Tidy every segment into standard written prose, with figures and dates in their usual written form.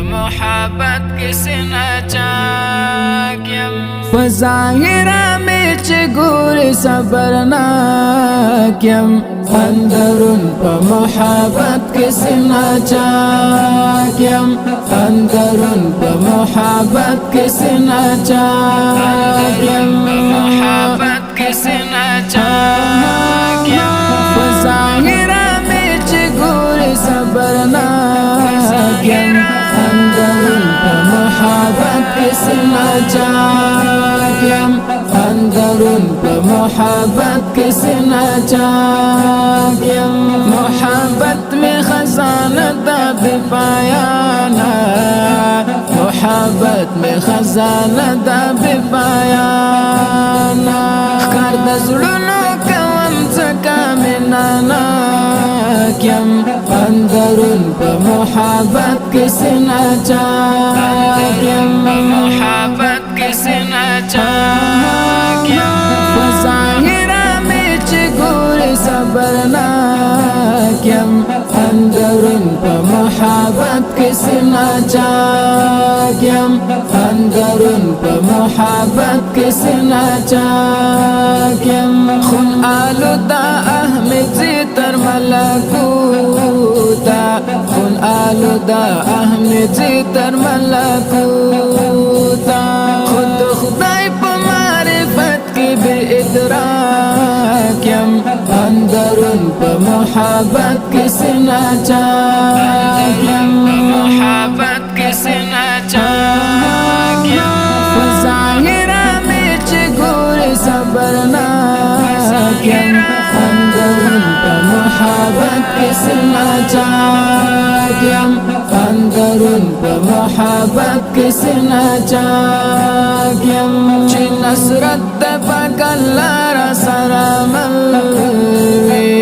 محبت کسی نچاکیم فظاهرہ میں چگوری صبرناکیم اندرون پا محبت کسی نچاکیم اندرون پا محبت کسی نچاکیم محبت کسی نچاکیم فظاهرہ میں چگوری صبرناکیم اندرون پا محبت کسی نچاکیم اندرون پا محبت کسی نچاکیم محبت میں خزانہ دا بے پایانا محبت میں خزانہ دا بے پایانا خکار دا زڑنو کوم زکا منانا کیم اندرون پا محبت کسی نچاکیم محبت کسی نچاکیم فظاہرہ میں چگوری صبرناکیم اندرون پا محبت کسی نچاکیم اندرون پا محبت کسی نچاکیم خون آلودا احمد زیتر ملکوتا خون آلودا احمد زیتر ملکوتا خود خدای پا معرفت کی بے ادراکیم اندرون پا محبت کسی نچاکیم محبت کسی نچاکیم فظاہرہ میں چگوری صبرناکیم اندرون پا محبت کسی نچاکیم اندرون پا محبت کسی نچاکیم چی نصرت پاک اللہ را سرا ملوی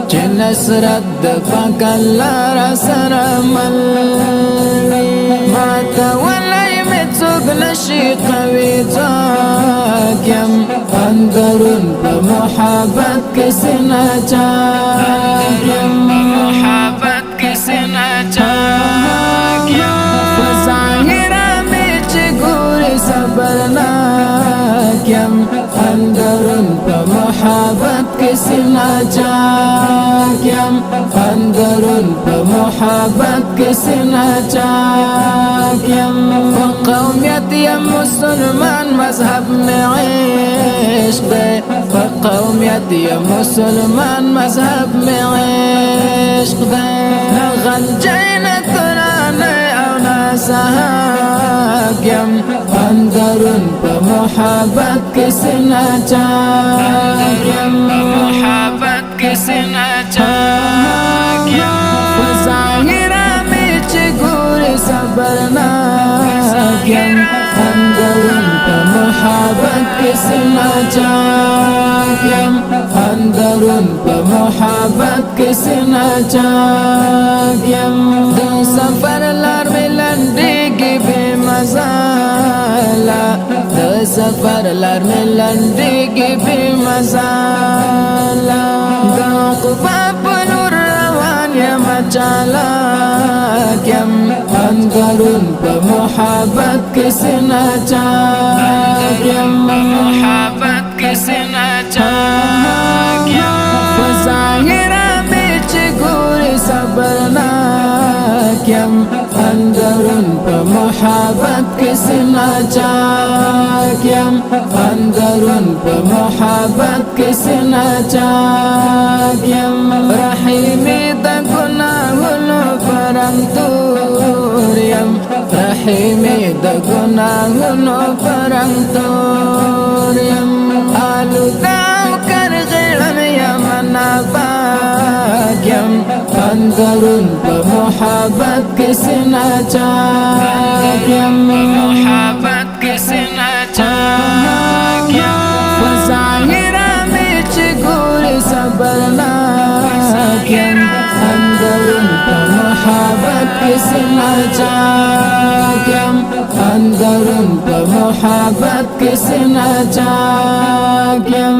چی نصرت پاک اللہ را سرا ملوی ماتا ولی میں چوک نشی قوی زاکیم اندرون پا محبت کسی نچاکیم محبت کسی نچاکیم فظاہرہ میں چگوری صبرناکیم اندرون پا محبت کسی نچاکیم اندرون پا محبت کسی نچاکیم فقومیت یا مسلمان مذہب میں عشق دے فقومیت یا مسلمان مذہب میں عشق دے نغل جین قرآن او ناساکیم اندرون پا محبت کسی نچاکیم محبت کسی نچاکیم فظاہرہ میں چگوری صبرناکیم اندرون پا محبت کسی نچاکیم اندرون پا محبت کسی نچاکیم دو سفر لار میں لنڈیگی بے مزالا دو سفر لار میں لنڈیگی بے مزالا دو قباب نور روان یا مچالاکیم اندرون پا محبت کسی نچاکیم محبت کسی نچاکیم فظاہرہ میں چگوری صبرناکیم اندرون پا محبت کسی نچاکیم اندرون پا محبت کسی نچاکیم رحیمی دا گناہنو پرنتوریم رحیمی دا گناہنو پرنتوریم آلو داو کر غیرم یا مناباکیم اندرون پا محبت کسی نچاکیم محبت کسی نچاکیم فظاہرہ میں چگوری صبرناکیم اندرون پا محبت کسی نچاکیم اندرون پا محبت کسی نچاکیم